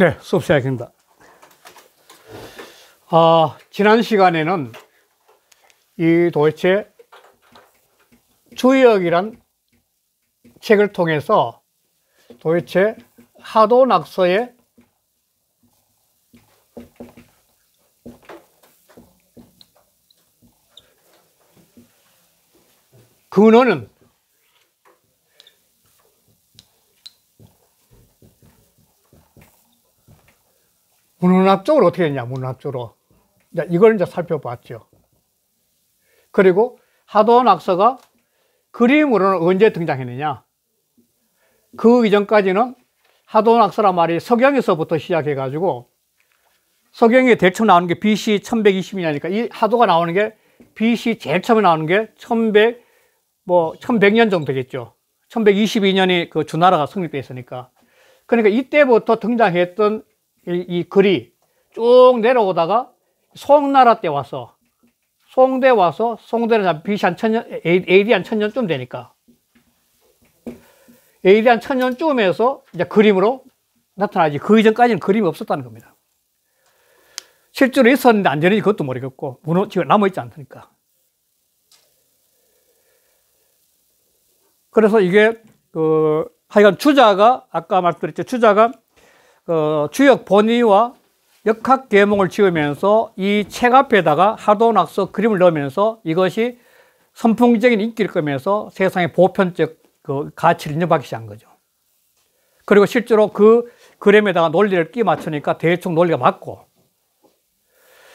네, 수업 시작입니다. 지난 시간에는 이 도대체 주역이란 책을 통해서 도대체 하도낙서의 근원은 문헌학적으로 어떻게 했냐, 문헌학적으로. 이걸 이제 살펴봤죠. 그리고 하도낙서가 그림으로는 언제 등장했느냐. 그 이전까지는 하도낙서란 말이 서경에서부터 시작해가지고, 서경에 대충 나오는 게 BC 1120년이니까 이 하도가 나오는 게 BC 제일 처음에 나오는 게 1100년 정도 되겠죠. 1122년이 그 주나라가 성립돼 있으니까. 그러니까 이때부터 등장했던 이 글이 쭉 내려오다가 송나라 때 와서, 송대 와서, 송대는 BC 한 1000년, AD 한 1000년쯤 되니까. AD 한 1000년쯤에서 이제 그림으로 나타나지. 그 이전까지는 그림이 없었다는 겁니다. 실제로 있었는데 안전히 그것도 모르겠고, 지금 남아있지 않으니까. 그래서 이게, 하여간 주자가, 아까 말씀드렸죠. 주자가, 주역 본의와 역학 계몽을 지으면서 이 책 앞에다가 하도낙서 그림을 넣으면서 이것이 선풍적인 인기를 끌면서 세상의 보편적 그 가치를 인정받기 시작한 거죠. 그리고 실제로 그 그림에다가 논리를 끼 맞추니까 대충 논리가 맞고.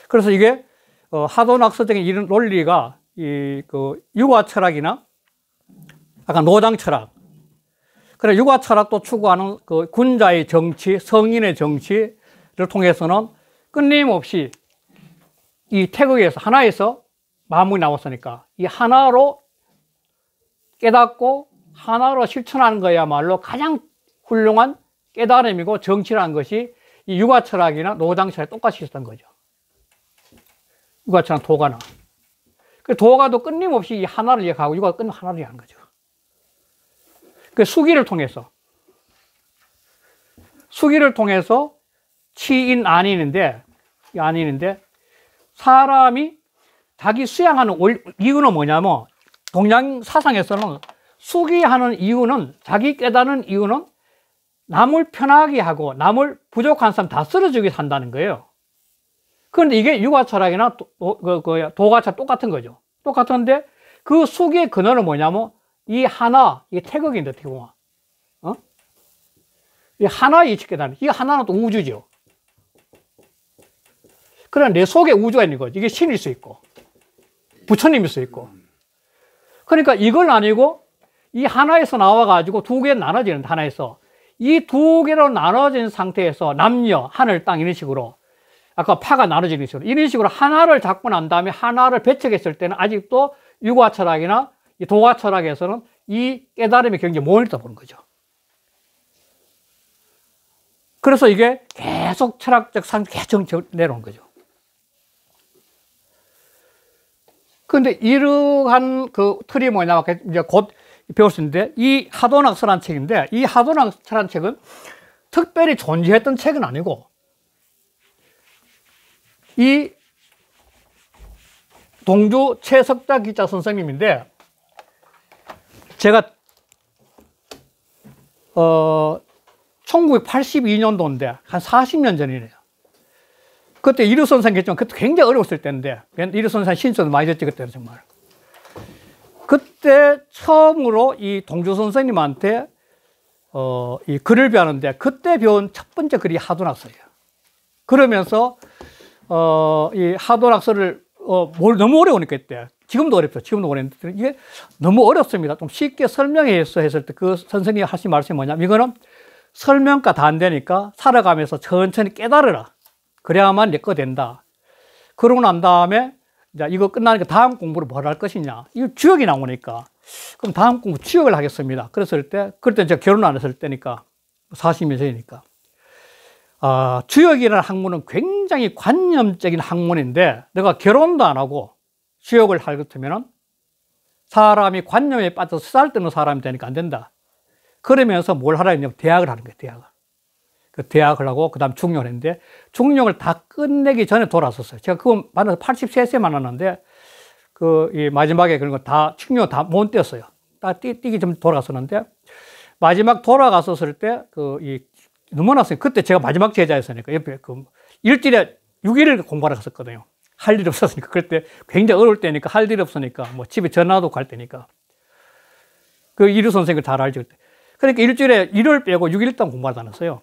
그래서 이게 하도낙서적인 이런 논리가 유화 철학이나 약간 노장 철학. 그래, 유화 철학도 추구하는 그 군자의 정치, 성인의 정치를 통해서는 끊임없이 이 태극에서, 하나에서 마음이 나왔으니까 이 하나로 깨닫고 하나로 실천하는 거야말로 가장 훌륭한 깨달음이고 정치라는 것이 이 유화 철학이나 노장 철학이 똑같이 있었던 거죠. 유화 철학, 도가나. 그 도가도 끊임없이 이 하나를 이해하고 유화가 끊임 하나를 이해하는 거죠. 그 수기를 통해서 치인 안인인데 사람이 자기 수양하는 이유는 뭐냐면 동양 사상에서는 수기하는 이유는, 자기 깨닫는 이유는 남을 편하게 하고 남을 부족한 사람 다 쓸어주기 위해서 한다는 거예요. 그런데 이게 유화 철학이나 도가 철학 똑같은 거죠. 똑같은데 그 수기의 근원은 뭐냐면 이 하나, 이게 태극인데, 태극화. 이 하나의 이치 깨달음. 이 하나는 또 우주죠. 그러나 내 속에 우주가 있는 거죠. 이게 신일 수 있고, 부처님일 수 있고. 그러니까 이걸 아니고, 이 하나에서 나와가지고 두 개로 나눠지는, 하나에서. 이 두 개로 나눠진 상태에서 남녀, 하늘, 땅, 이런 식으로. 아까 파가 나눠지는 식으로. 이런 식으로 하나를 잡고 난 다음에 하나를 배척했을 때는 아직도 유화 철학이나 이 도가 철학에서는 이 깨달음이 굉장히 멀다 보는 거죠. 그래서 이게 계속 철학적 상태 계속 내려오는 거죠. 그런데 이러한 그 틀이 뭐냐면 이제 곧 배울 수 있는데, 이 하도낙서라는 책인데, 이 하도낙서라는 책은 특별히 존재했던 책은 아니고, 이 동주 최석자 기자 선생님인데, 제가 1982년도인데 한 40년 전이네요. 그때 이류 선생 했지만 그때 굉장히 어려웠을 때인데, 이류 선생 신청도 많이 됐지 그때는 정말. 그때 처음으로 이 동주 선생님한테 이 글을 배우는데, 그때 배운 첫 번째 글이 하도낙서예요. 그러면서 이 하도낙서를 너무 어려우니까 그때. 지금도 어렵죠. 지금도 어렵는데 이게 너무 어렵습니다. 좀 쉽게 설명해서 했을 때 그 선생님이 하신 말씀이 뭐냐면, 이거는 설명가 다 안 되니까 살아가면서 천천히 깨달으라. 그래야만 내 거 된다. 그러고 난 다음에 이제 이거 끝나니까 다음 공부를 뭘 할 것이냐. 이거 주역이 나오니까. 그럼 다음 공부 주역을 하겠습니다. 그랬을 때, 그때 제가 결혼 안 했을 때니까 40년 전이니까. 주역이라는 학문은 굉장히 관념적인 학문인데, 내가 결혼도 안 하고 주역을 할 것 같으면 사람이 관념에 빠져서 쓰잘데없는 사람이 되니까 안 된다. 그러면서 뭘 하라 했냐면 대학을 하는 거예요, 대학을. 그 대학을 하고 그다음 중령을 했는데 중령을 다 끝내기 전에 돌아섰어요. 제가 그거 만나서 83세 만났는데 이 마지막에 그런 거 다 중령 다 못 뛰었어요. 딱 뛰기 전 돌아갔었는데 마지막 돌아갔었을 때 너무 났어요. 그때 제가 마지막 제자였으니까 옆에 일주일에 6일을 공부하러 갔었거든요. 할 일이 없었으니까. 그때 굉장히 어려울 때니까 할 일이 없으니까 뭐 집에 전화도 갈 때니까. 그 이류 선생님을 잘 알죠. 그때. 그러니까 일주일에 1일 빼고 6일 동안 공부하러 다녔어요.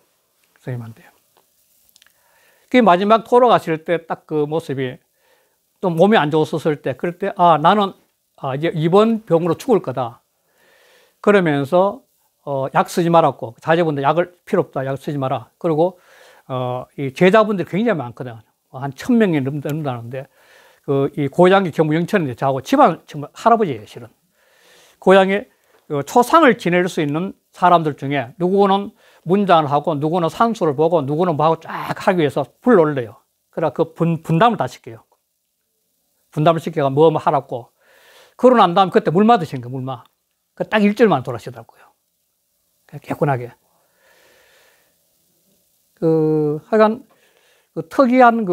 선생님한테. 그 마지막 돌아가실 때 딱 그 모습이 또 몸이 안 좋았었을 때 그럴 때 나는 이제 이번 병으로 죽을 거다. 그러면서 약 쓰지 말았고 자제분들 약을 필요 없다. 약 쓰지 마라. 그리고 이 제자분들이 굉장히 많거든. 한 1000명이 넘는다는데 이 고향이 경북 영천인데 저하고 집안 정말 할아버지예요, 실은. 고향에 초상을 지낼 수 있는 사람들 중에 누구는 문장을 하고 누구는 산수를 보고 누구는 뭐하고 쫙 하기 위해서 불을 올려요. 그래 그 분담을 다 시켜요. 분담을 시켜가 뭐 하라고. 그러고 난 다음에 그때 물 맞으신 거예요, 물마. 딱 일주일만 돌아시더라고요. 개운하게. 하여간 특이한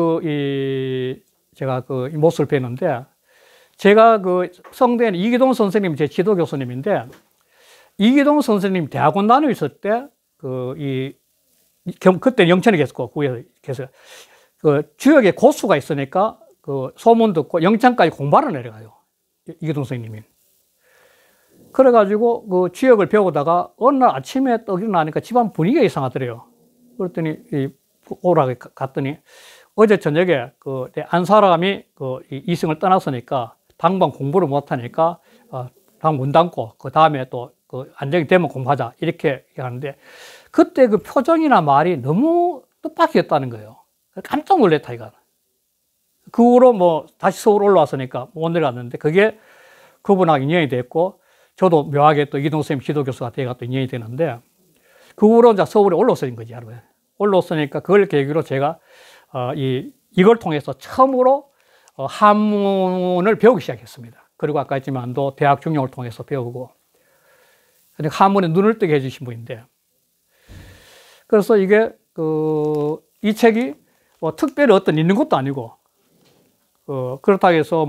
제가 이 모습을 뵀는데, 제가 성대에는 이기동 선생님이 제 지도 교수님인데, 이기동 선생님 대학원 다니고 있을 때, 그때 영천에 계셨고, 계세요. 주역에 고수가 있으니까, 소문 듣고 영천까지 공부하러 내려가요. 이기동 선생님이. 그래가지고, 주역을 배우다가, 어느 날 아침에 떡 일어나니까 집안 분위기가 이상하더래요. 그랬더니, 오라고 갔더니, 어제 저녁에 안 사람이 이승을 떠났으니까, 당번 공부를 못하니까, 당 문 닫고, 그 다음에 또, 안정이 되면 공부하자. 이렇게 하는데, 그때 그 표정이나 말이 너무 뜻밖이었다는 거예요. 깜짝 놀랐다, 이거. 그 후로 다시 서울 올라왔으니까 못 내려갔는데, 그게 그분하고 인연이 됐고, 저도 묘하게 또 이기동 선생님 지도교수가 돼가 또 인연이 되는데, 그 후로 이제 서울에 올라왔어진 거지, 여러분. 올라왔으니까 그걸 계기로 제가, 이걸 통해서 처음으로 한문을 배우기 시작했습니다. 그리고 아까 했지만도 대학 중용을 통해서 배우고, 그러니까 한문에 눈을 뜨게 해주신 분인데, 그래서 이게, 이 책이 특별히 있는 것도 아니고, 그렇다고 해서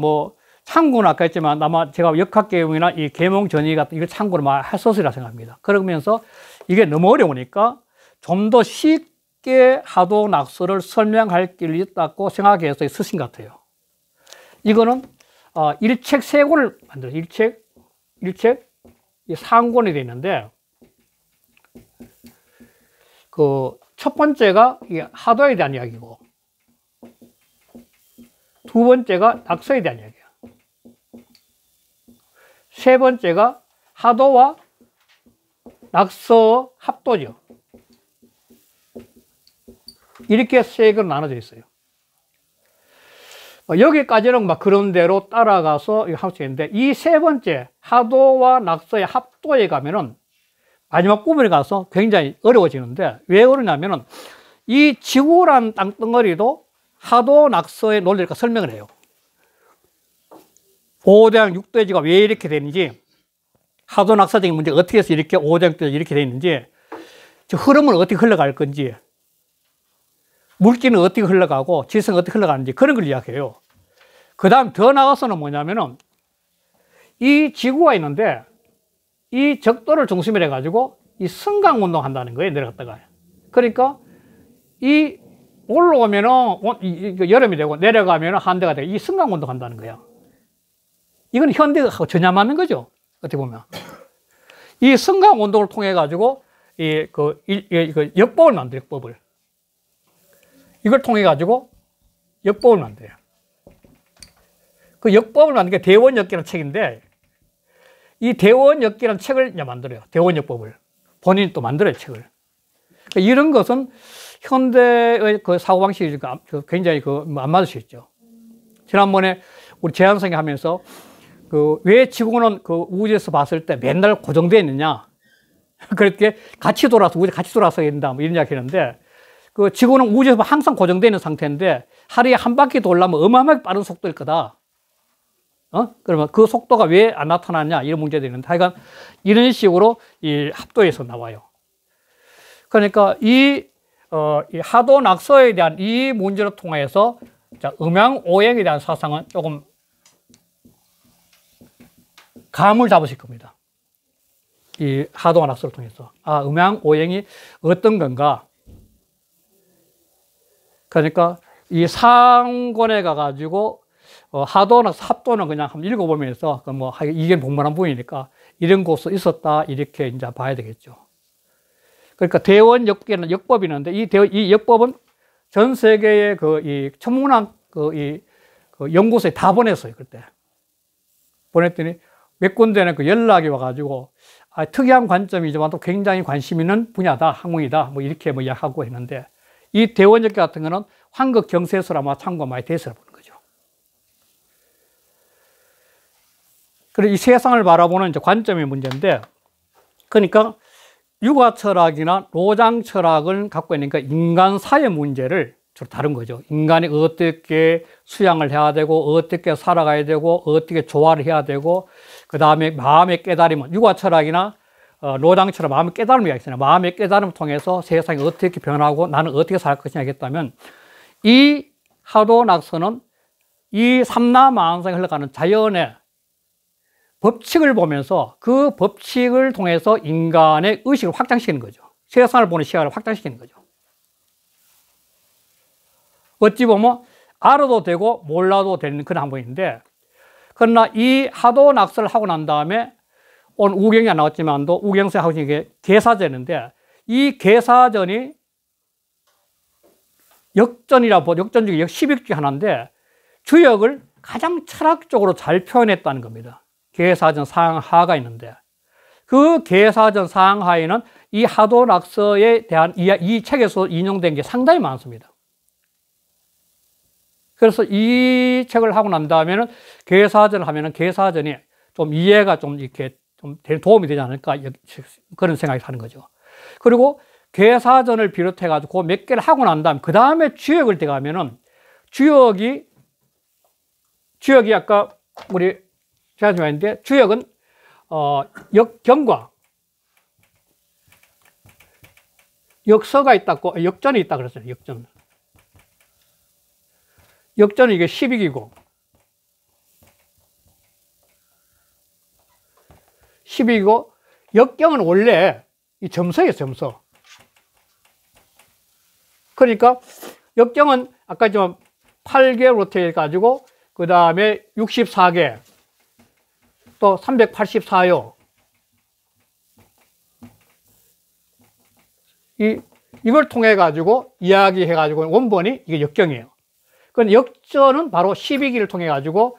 참고는 아까 했지만 아마 제가 역학개몽이나 이 계몽전의 같은 이걸 참고를 많이 했었으리라 생각합니다. 그러면서 이게 너무 어려우니까 좀 더 쉽게 하도낙서를 설명할 길이 있다고 생각해서 쓰신 것 같아요. 이거는 일책 세 권을 만들어요. 일책 상권이 되어 있는데, 첫 번째가 하도에 대한 이야기고, 두 번째가 낙서에 대한 이야기야. 세 번째가 하도와 낙서 합도죠. 이렇게 세 개로 나눠져 있어요. 여기까지는 그런 대로 따라가서 할 수 있는데, 이 세 번째 하도와 낙서의 합도에 가면은 마지막 부분에 가서 굉장히 어려워지는데, 왜 그러냐면은 이 지구란 땅덩어리도 하도 낙서의 논리를 설명을 해요. 5대양 6대지가 왜 이렇게 되는지, 하도 낙서적인 문제가 어떻게 해서 이렇게 5대양 6대지 이렇게 되어 있는지, 흐름은 어떻게 흘러갈 건지, 물질은 어떻게 흘러가고 질성은 어떻게 흘러가는지 그런 걸 이야기해요. 그 다음 더 나아가서는 뭐냐면은 이 지구가 있는데 이 적도를 중심으로 해가지고 이 승강운동 한다는 거예요, 내려갔다가. 그러니까 이 올라오면은 여름이 되고 내려가면은 한대가 되고 이 승강운동 한다는 거예요. 이건 현대하고 전혀 안 맞는 거죠, 어떻게 보면. 이 승강운동을 통해 가지고 역법을 만들어요, 역법을. 이걸 통해 가지고 역법을 만들어요. 그 역법을 만든 게 대원역기라는 책인데, 이 대원역기라는 책을 만들어요. 대원역법을. 본인이 또 만들어요, 책을. 그러니까 이런 것은 현대의 사고방식이 굉장히 안 맞을 수 있죠. 지난번에 우리 재한성이 하면서 왜 지구는 우주에서 봤을 때 맨날 고정되어 있느냐. 그렇게 같이 돌아서, 우주 같이 돌아서야 된다. 이런 이야기 했는데, 지구는 우주에서 항상 고정되어 있는 상태인데, 하루에 한 바퀴 돌려면 어마어마하게 빠른 속도일 거다. 그러면 그 속도가 왜 안 나타나냐, 이런 문제들이 있는데, 하여간 이런 식으로 이 합도에서 나와요. 그러니까 이 이 하도 낙서에 대한 이 문제를 통해서 자, 음양오행에 대한 사상은 조금 감을 잡으실 겁니다. 이 하도 낙서를 통해서. 아, 음양오행이 어떤 건가? 그러니까 이 상권에 가가지고 하도나 합도는 그냥 한번 읽어보면서 뭐 이게 복만한 부분이니까 이런 곳에 있었다 이렇게 이제 봐야 되겠죠. 그러니까 대원역계는 역법이 있는데 이 역법은 전 세계의 이 천문학 그 연구소에 다 보냈어요. 그때 보냈더니 몇 군데는 그 연락이 와가지고 아, 특이한 관점이지만 또 굉장히 관심 있는 분야다, 학문이다, 뭐 이렇게 뭐 이야기하고 했는데 이 대원역계 같은 거는 환극 경세서를 아마 참고 많이 돼서 보는 거죠. 그리고 이 세상을 바라보는 이제 관점의 문제인데, 그러니까 육아 철학이나 노장 철학을 갖고 있으니까 인간 사회 문제를 주로 다룬 거죠. 인간이 어떻게 수양을 해야 되고, 어떻게 살아가야 되고, 어떻게 조화를 해야 되고, 그 다음에 마음의 깨달음은 육아 철학이나 노장 철학 마음의 깨달음이 있잖아요. 마음의 깨달음을 통해서 세상이 어떻게 변하고 나는 어떻게 살 것이냐 하겠다면, 이 하도 낙서는 이 삼라만상에 흘러가는 자연의 법칙을 보면서 그 법칙을 통해서 인간의 의식을 확장시키는 거죠. 세상을 보는 시야를 확장시키는 거죠. 어찌 보면 알아도 되고 몰라도 되는 그런 한번인데, 그러나 이 하도 낙서를 하고 난 다음에 오늘 우경이 안 나왔지만도 우경서 하고 있는 게 계사전인데, 이 계사전이 역전 중에 10역 중에 하나인데 주역을 가장 철학적으로 잘 표현했다는 겁니다. 계사전 상하가 있는데 그 계사전 상하에는 이 하도 낙서에 대한 이 책에서 인용된 게 상당히 많습니다. 그래서 이 책을 하고 난 다음에는 계사전을 하면은 계사전이 좀 이해가 좀 이렇게 좀 도움이 되지 않을까 그런 생각이 하는 거죠. 그리고 계사전을 비롯해가지고 몇 개를 하고 난 다음, 그 다음에 주역을 들어가면은, 주역이 아까 우리 제가 좀 했는데, 주역은, 역경과 역서가 있다고, 역전이 있다 그랬어요. 역전. 역전은 이게 12기고, 12기고, 역경은 원래 이 점서예요, 점서. 그러니까 역경은 아까 좀 8개로 해가지고 그 다음에 64개 또 384요 이걸 통해 가지고 이야기해 가지고 원본이 이게 역경이에요. 그런데 역전은 바로 12기를 통해 가지고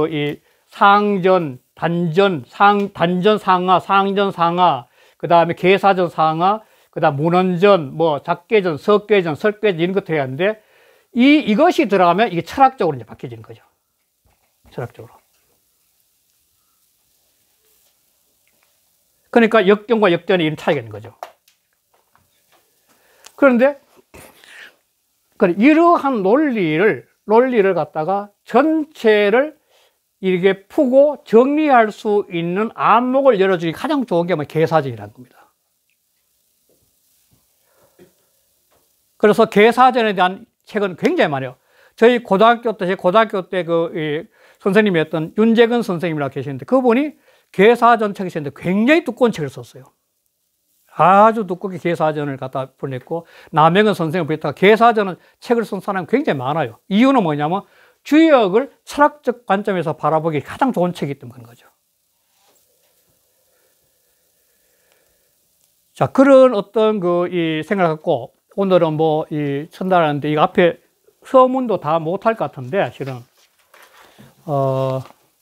이 상전, 단전, 단전 상하, 상전 상하, 그 다음에 계사전 상하, 그 다음 문헌전, 뭐 작계전, 석계전, 설계전 이런 것들이 하는데 이것이 들어가면 이게 철학적으로 이제 바뀌어지는 거죠. 철학적으로. 그러니까 역경과 역전이 이런 차이가 있는 거죠. 그런데 이러한 논리를 갖다가 전체를 이렇게 푸고 정리할 수 있는 안목을 열어주기 가장 좋은 게 뭐 계사전이라는 겁니다. 그래서 계사전에 대한 책은 굉장히 많아요. 저희 고등학교 때 선생님이었던 윤재근 선생님이라고 계시는데 그분이 계사전 책이 있었는데 굉장히 두꺼운 책을 썼어요. 아주 두껍게 계사전을 갖다 보냈고, 남영은 선생님을 보냈다가 계사전은 책을 쓴 사람이 굉장히 많아요. 이유는 뭐냐면 주역을 철학적 관점에서 바라보기 가장 좋은 책이기 때문인 거죠. 자, 그런 어떤 이 생각을 갖고 오늘은 뭐 전달하는데, 이 앞에 서문도 다 못할 것 같은데, 실은,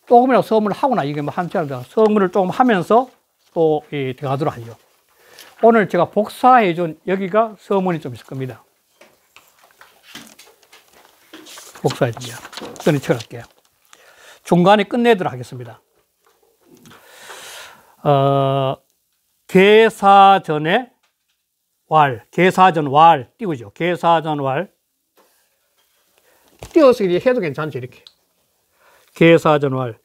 조금이라도 서문을 하거나, 이게 뭐 한자로 서문을 조금 하면서 또 들어가도록 하죠. 오늘 제가 복사해준 여기가 서문이 좀 있을 겁니다. 복사해줍니다. 저는 쳐갈게요. 중간에 끝내도록 하겠습니다. 계사전의 계사전 왈 띄우죠. 계사전 왈 띄워서 이렇게 해도 괜찮죠. 이렇게 계사전 왈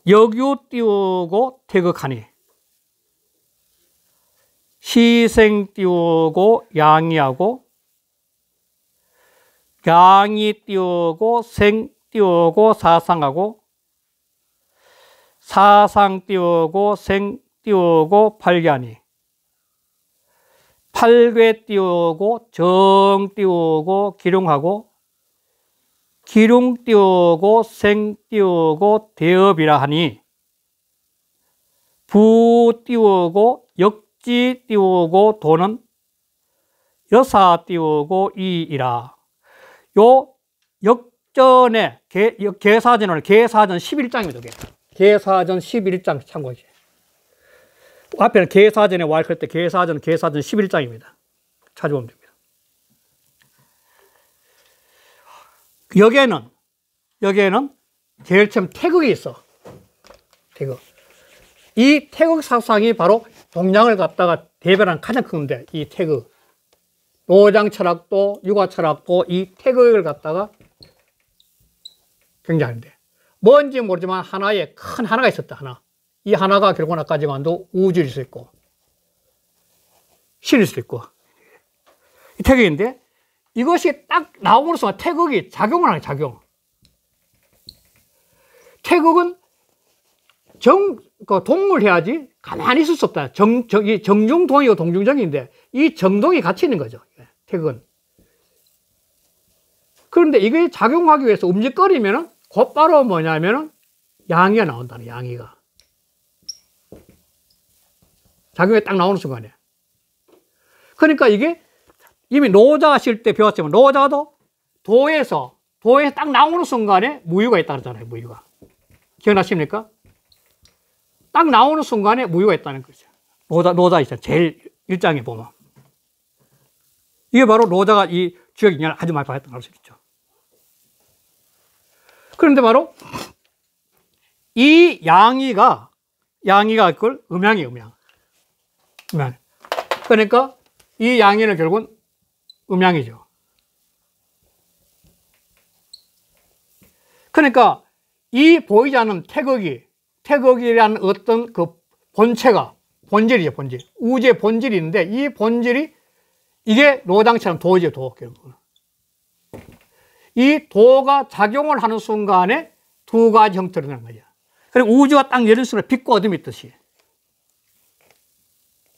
역유 띄우고 태극하니 시생 띄우고 양이하고, 양이 띄우고 생 띄우고 사상하고, 사상 띄우고 생 띄우고 팔견이, 팔괴 띄우고 정 띄우고 기륭하고, 기륭 띄우고 생 띄우고 대업이라 하니, 부 띄우고 역지 띄우고 도는 여사 띄우고 이이라. 요 역전에 계사전을 계사전 11장입니다. 계사전 11장 참고하세요. 앞에는 계사전에 와 있을 때 계사전 11장입니다. 찾아보면 됩니다. 여기에는 제일 처음 태극이 있어. 태극. 이 태극 사상이 바로 동양을 갖다가 대변한 가장 큰 건데, 이 태극. 노장 철학도 유가 철학도 이 태극을 갖다가 굉장한데, 뭔지 모르지만 하나의 큰 하나가 있었다. 하나. 이 하나가 결국은 아까 지만도 우주일 수 있고 신일 수 있고, 이 태극인데, 이것이 딱 나오는 순간 태극이 작용을 하는 작용. 태극은 동물 해야지 가만히 있을 수 없다. 정중동이고 동중정인데 이 정동이 같이 있는 거죠. 태극은. 그런데 이게 작용하기 위해서 움직거리면은 곧바로 뭐냐면은 양이가 나온다는, 양이가. 작용이 딱 나오는 순간에. 그러니까 이게 이미 노자 하실 때 배웠지만, 노자도 도에서 딱 나오는 순간에 무유가 있다 그러잖아요. 무유가. 기억나십니까? 딱 나오는 순간에 무유가 있다는 거죠. 노자 있잖아요. 제일 1장에 보면. 이게 바로 노자가 이 주역 인연을 아주 많이 봤던 걸 알 수 있죠. 그런데 바로 이 양이가 그걸 음양이에요, 음양. 그러니까 이 양이는 결국은 음양이죠. 그러니까 이 보이지 않는 태극이라는 어떤 그 본체가, 본질이죠, 본질. 우주의 본질이 있는데, 이 본질이 이게 노장처럼 도죠, 도. 이 도가 작용을 하는 순간에 두 가지 형태로 되는 거죠. 그리고 우주가 딱 열린 순간에 빛과 어둠이 있듯이.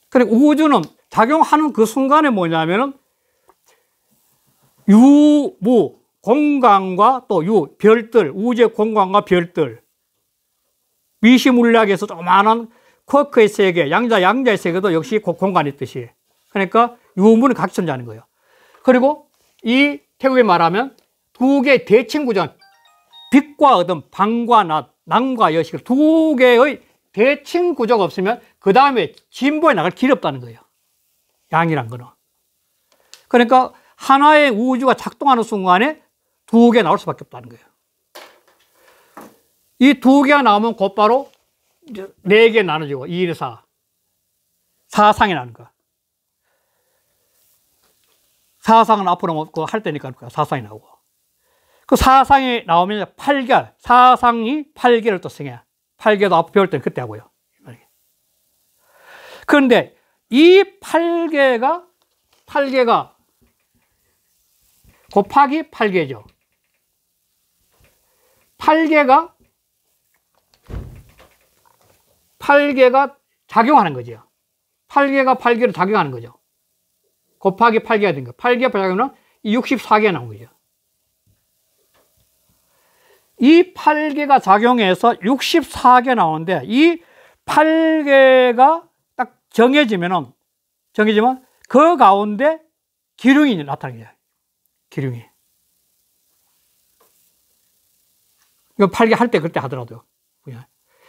그리고 우주는 작용하는 그 순간에 뭐냐면은 유무, 공간과 또 별들, 우주의 공간과 별들, 미시물리학에서 조그마한 쿼크의 세계, 양자의 세계도 역시 공간이 있듯이. 그러니까 유무는 각기 존재하는 거예요. 그리고 이 태극에 말하면 두 개의 대칭 구조, 빛과 어둠, 밤과 낮, 남과 여식, 두 개의 대칭 구조가 없으면 그 다음에 진보에 나갈 길이 없다는 거예요. 양이란 거는. 그러니까 하나의 우주가 작동하는 순간에 두 개 나올 수밖에 없다는 거예요. 이 두 개가 나오면 곧바로 네 개 나눠지고 2, 1, 4. 사상이 나는 거야. 사상은 앞으로 할 때니까 사상이 나오고. 그 사상이 나오면 8개, 사상이 8개를 또 생해. 8개도 앞으로 배울 때는 그때 하고요. 그런데 이 8개가 곱하기 8개죠. 8개가 작용하는 거죠. 8개가 8개로 작용하는 거죠. 곱하기 8개가 된 거. 8개 작용은 64개 나온 거죠. 이 8개가 작용해서 64개 나오는데, 이 8개가 딱 정해지면 그 가운데 기륭이 나타나게 돼요. 기륭이. 이거 8개 할 때 그때 하더라도요. 그냥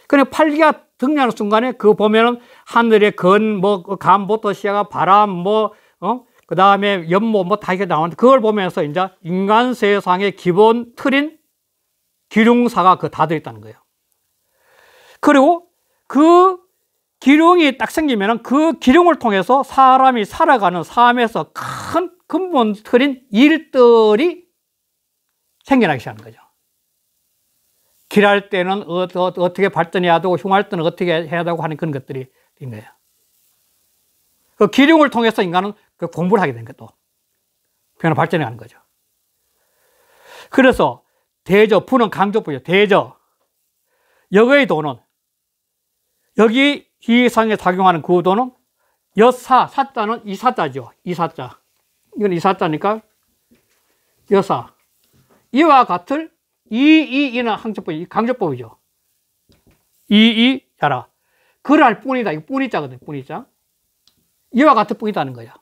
8개가 등장하는 순간에 그거 보면은 하늘의 감부터 시작한 바람, 그 다음에 연못, 다 이렇게 나오는데, 그걸 보면서 이제 인간 세상의 기본 틀인 기륭사가 다 들어있다는 거예요. 그리고 그 기륭이 딱 생기면은 그 기륭을 통해서 사람이 살아가는 삶에서 큰 근본 틀인 일들이 생겨나기 시작하는 거죠. 길할 때는 어떻게 발전해야 되고, 흉할 때는 어떻게 해야 되고 하는 그런 것들이 있는 거예요. 그 기륭을 통해서 인간은 그 공부를 하게 된 것도 변화 발전해 가는 거죠. 그래서 대저, 부는 강조부죠. 대저. 역의 도는, 여기 이 상에 작용하는 그 도는 여사, 사자는 이사자죠. 이사자. 이건 이사자니까 여사. 이와 같을 이는 항조법이, 강조법이죠. 야라. 그럴 뿐이다. 이거 뿐이자거든, 뿐이자. 이와 같을 뿐이다는 거야.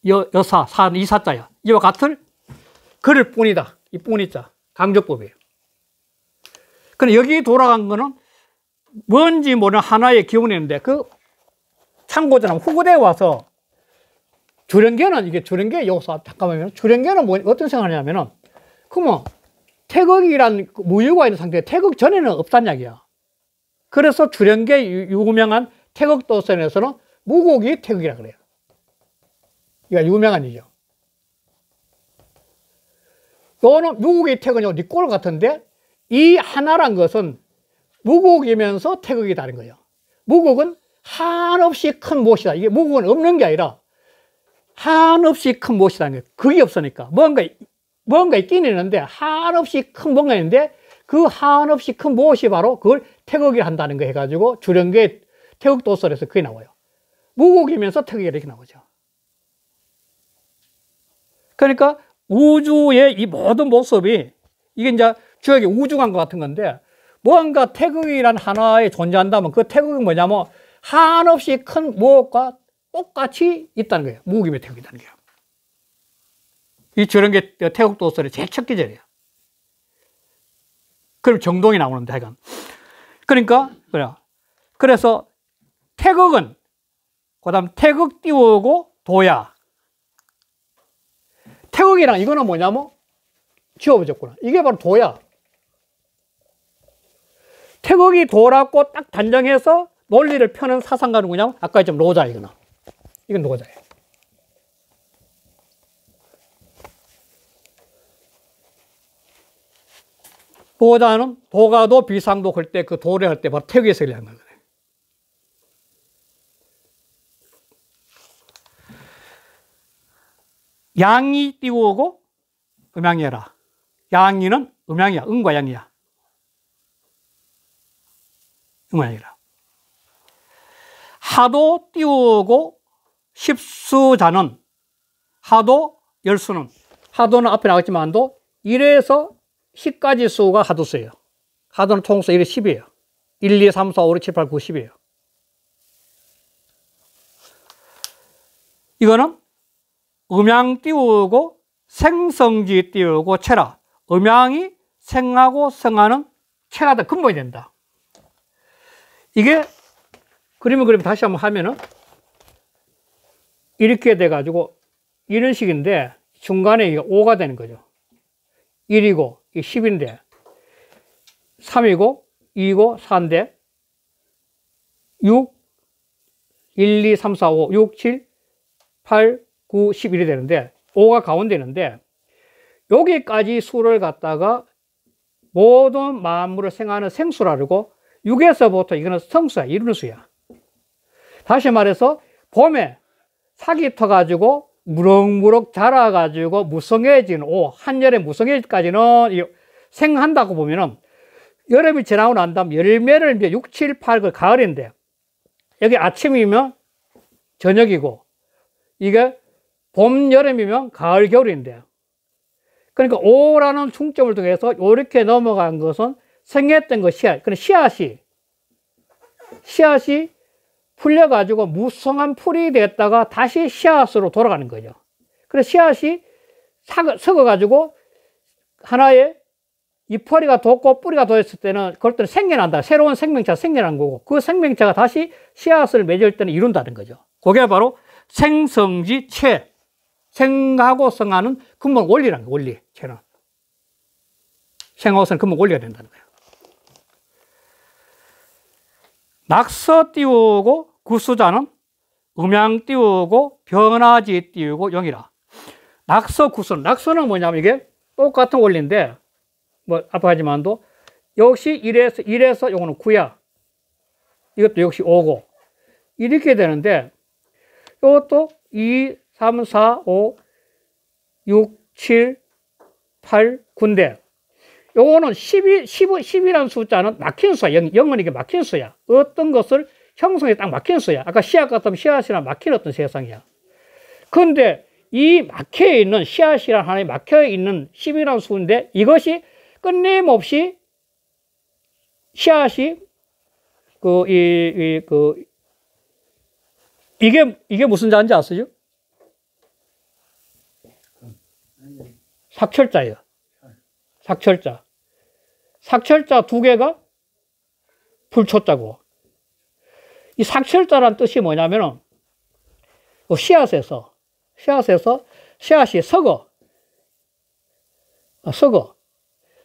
여사, 이사자야. 이와 같을 그럴 뿐이다. 이 뿐이자. 강조법이에요. 근데 여기 돌아간 거는 뭔지 모르는 하나의 기운인데, 그 참고자는 후구대에 와서 주령계는, 이게 주령계 요소, 잠깐만요. 주령계는 어떤 생각하냐면은, 그러면 태극이란 무유가 있는 상태에 태극 전에는 없단 이야기야. 그래서 주령계 유명한 태극도선에서는 무곡이 태극이라 그래요. 이거 유명한 일이죠. 또는 무곡이 태극은 니꼴 같은데, 이 하나란 것은 무곡이면서 태극이다는 거예요. 무곡은 한없이 큰 무엇이다. 이게 무곡은 없는 게 아니라 한없이 큰 무엇이다는 거예요. 그게 없으니까. 뭔가 있긴 있는데, 한없이 큰 뭔가 있는데, 그 한없이 큰 무엇이 바로 그걸 태극이라 한다는 거 해가지고 주령계 태극도설에서 그게 나와요. 무곡이면서 태극이 이렇게 나오죠. 그러니까 우주의 이 모든 모습이, 이게 이제 주역의 우주관과 같은 건데, 뭔가 태극이란 하나에 존재한다면 그 태극이 뭐냐면 한없이 큰 무엇과 똑같이 있다는 거예요. 무곡이며 태극이라는 거예요. 이 주령계 태극도설의 제일 첫 기절이에요. 그럼 정동이 나오는데, 하여간. 그러니까, 그래요. 그래서 태극은, 그 다음 태극 띄우고 도야. 태극이랑 이거는 뭐냐면 지워버렸구나. 이게 바로 도야. 태극이 도라고 딱 단정해서 논리를 펴는 사상가는 뭐냐면 아까 했지만 노자, 이거는. 이건 노자예요. 노자는 도가도 비상도 할 때 그 도를 할 때 바로 태극에서 일하는 거예요. 양이 띄우고 음양이 해라. 양이는 음양이야. 음과 양이야. 음양이라. 하도 띄우고 십수자는, 하도 열수는, 하도는 앞에 나왔지만 한도 1에서 10까지 수가 하도수예요. 하도는 총수 1에 10이에요. 1, 2, 3, 4, 5, 6, 7, 8, 9, 10이에요. 이거는 음양 띄우고 생성지 띄우고 체라. 음양이 생하고 성하는 체가 다 근본이 된다. 이게 그림 다시 한번 하면은 이렇게 돼가지고 이런 식인데 중간에 이게 5가 되는 거죠. 1이고 10인데 3이고 2이고 4인데 6, 1, 2, 3, 4, 5, 6, 7, 8, 9, 11이 되는데 5가 가운데 있는데 여기까지 수를 갖다가 모든 만물을 생하는 생수라 그러고 6에서부터 이거는 성수야, 이루는 수야. 다시 말해서 봄에 삭이 터가지고 무럭무럭 자라가지고 무성해지는 한여름에 무성해지기까지는 생한다고 보면은 여름이 지나고 난 다음 열매를 이제 6, 7, 8, 그 가을인데 여기 아침이면 저녁이고 이게 봄, 여름이면 가을, 겨울인데 그러니까 5라는 중점을 통해서 이렇게 넘어간 것은 생했던 그 씨앗, 그런 씨앗이 풀려가지고 무성한 풀이 됐다가 다시 씨앗으로 돌아가는 거죠. 그래서 씨앗이 썩어가지고 하나의 잎허리가 돋고 뿌리가 돋았을 때는 그럴 때는 생겨난다. 새로운 생명체가 생겨난 거고 그 생명체가 다시 씨앗을 맺을 때는 이룬다는 거죠. 그게 바로 생성지체. 생하고 성하는 근본 원리라는 거예요. 원리, 체는. 생하고 성은 근본 원리가 된다는 거예요. 낙서 띄우고 구수자는 음양 띄우고 변화지 띄우고 영이라. 낙서 구수는, 낙서는 뭐냐면 이게 똑같은 원리인데 뭐 아까 하지만도 역시 1에서 요거는 9야. 이것도 역시 5고 이렇게 되는데 요것도 2, 3, 4, 5, 6, 7, 8, 9인데, 요거는 10이라는 숫자는 막힌 수야. 0은 이게 막힌 수야. 어떤 것을 형성에 딱 막힌 수야. 아까 씨앗 같으면 씨앗이랑 막힌 어떤 세상이야. 그런데 이 막혀있는, 씨앗이랑 하나에 막혀있는 10이라는 수인데, 이것이 끊임없이 씨앗이, 이게 무슨 자인지 아시죠? 삭철자예요. 삭철자. 삭철자 두 개가 불초자고. 이 삭철자란 뜻이 뭐냐면은, 씨앗에서 씨앗이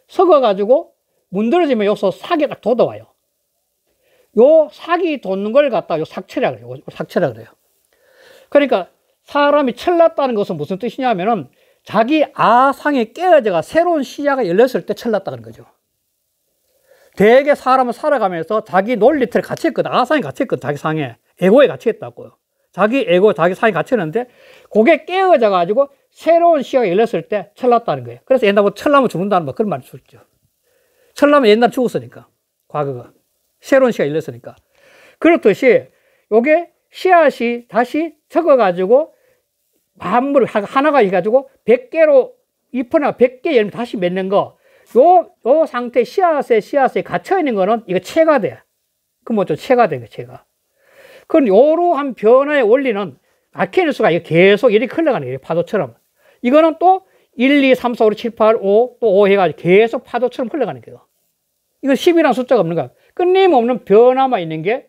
썩어가지고 문드러지면 여기서 삭이 딱 돋아와요. 요 삭이 돋는 걸 갖다가 요 삭철이라 그래요. 삭철이라 그래요. 그러니까 사람이 철났다는 것은 무슨 뜻이냐면은 자기 아상이 깨어져가 새로운 시야가 열렸을 때 철났다 그런 거죠. 대개 사람은 살아가면서 자기 논리틀에 갇혀있거든. 아상이 갇혀있거든. 자기 상에. 에고에 갇혀있다고요. 자기 에고, 자기 상에 갇혔는데 그게 깨어져 가지고 새로운 시야가 열렸을 때 철났다는 거예요. 그래서 옛날부터 철나면 죽는다는 뭐 그런 말을 썼죠. 철나면 옛날 죽었으니까. 과거가. 새로운 시야가 열렸으니까. 그렇듯이 요게 씨앗이 다시 적어가지고 만물 하나가 해가지고 100개로 잎이나 100개 열면 다시 맺는 거. 요 상태 씨앗에 갇혀있는 거는 이거 체가 돼. 그럼 뭐죠? 체가 돼, 체가. 그럼 요러한 변화의 원리는 막히는 수가 계속 이렇게 흘러가는 거예요. 파도처럼. 이거는 또 1, 2, 3, 4, 5, 6, 7, 8, 5, 또 5 해가지고 계속 파도처럼 흘러가는 거예요. 이건 10이라는 숫자가 없는 거야. 끊임없는 변화만 있는 게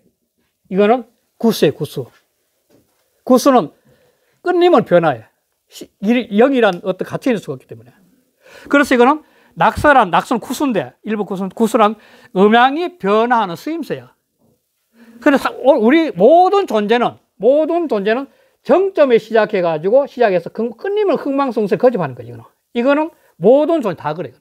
이거는 구수예요, 구수. 구수는 끊임없는 변화예요. 0이란 어떤 가치 있는 수가 없기 때문에. 그래서 이거는 낙서는 구수인데, 일부 구수란 음양이 변화하는 쓰임새야. 그래서 우리 모든 존재는 정점에 시작해서 끊임을 흥망성쇠 거듭하는 거죠. 이거는 모든 존재 다 그래요.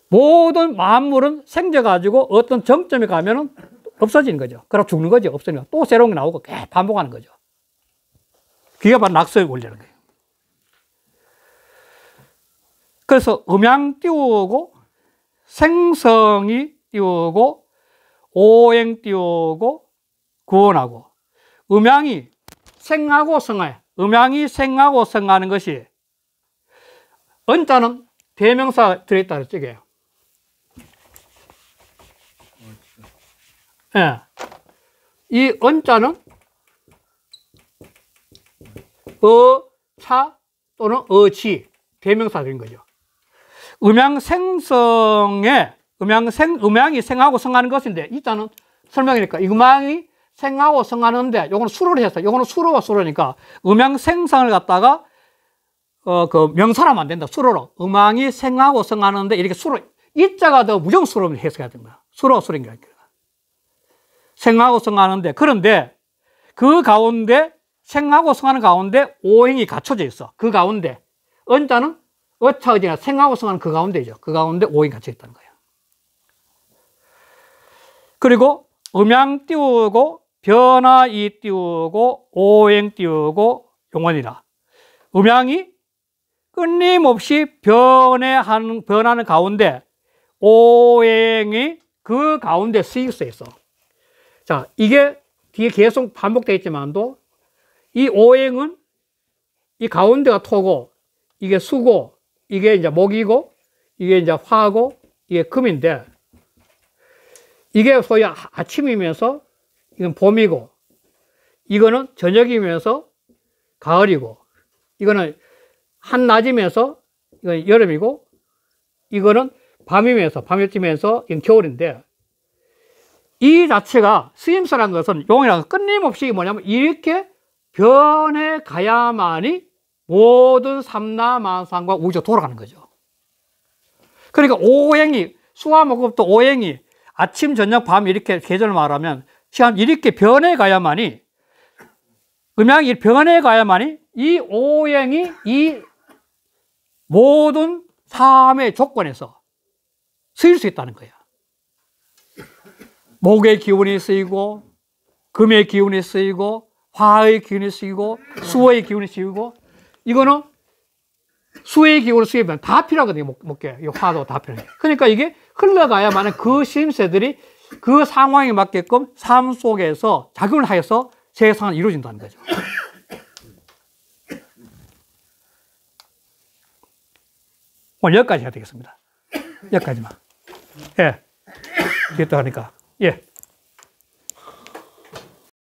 모든 만물은 생겨가지고 어떤 정점에 가면은 없어지는 거죠. 그럼 죽는 거죠. 없으니까 또 새로운 게 나오고 계속 반복하는 거죠. 그게 바로 낙서의 원리라는 거예요. 그래서 음양 띄우고 생성이 띄우고 오행 띄우고 구원하고 음양이 생하고 성해. 음양이 생하고 성하는 것이 언자는 대명사 들어있다 그랬죠. 이게. 예. 이 언자는 어차 또는 어지 대명사 들인 거죠. 음양이 생하고 성하는 것인데, 이자는 설명이니까, 음양이 생하고 성하는데, 요거는 수로를 했어요. 요거는 수로와 수로니까, 음양 생성을 갖다가, 명사라면 안 된다. 수로로. 음양이 생하고 성하는데, 이렇게 수로, 이자가 더 무정수로 해석해야 됩니다. 수로와 수로인 거니까. 생하고 성하는데, 그런데, 그 가운데, 생하고 성하는 가운데, 오행이 갖춰져 있어. 그 가운데. 언자는 어차어지나 생하고 성하는 그 가운데죠. 그 가운데 오행이 갇혀 있다는 거예요. 그리고 음양 띄우고 변화이 띄우고 오행 띄우고 용언이라. 음양이 끊임없이 변하는 가운데 오행이 그 가운데 쓰일 수 있어. 자, 이게 뒤에 계속 반복되어 있지만도 이 오행은 이 가운데가 토고 이게 수고 이게 이제 목이고, 이게 이제 화고, 이게 금인데, 이게 소위 아침이면서, 이건 봄이고, 이거는 저녁이면서 가을이고, 이거는 한낮이면서, 이건 여름이고, 이거는 밤이면서, 이건 겨울인데, 이 자체가 쓰임새라는 것은 용이라는 것은 끊임없이 뭐냐면, 이렇게 변해 가야만이 모든 삼라만상과 우주가 돌아가는 거죠. 그러니까 오행이, 수화목금토 오행이 아침, 저녁, 밤 이렇게 계절을 말하면 시간 이렇게 변해가야만이, 음양이 변해가야만이 이 오행이 이 모든 삶의 조건에서 쓰일 수 있다는 거예요. 목의 기운이 쓰이고, 금의 기운이 쓰이고, 화의 기운이 쓰이고, 수의 기운이 쓰이고, 이거는 수의 기운을 쓰이면 다 필요하거든요, 목에. 이 화도 다 필요해요. 그러니까 이게 흘러가야만 그 신임새들이 그 상황에 맞게끔 삶 속에서 작용을 하여서 세상은 이루어진다는 거죠. 오늘 여기까지 해야 되겠습니다. 여기까지만. 예. 됐다 하니까. 예.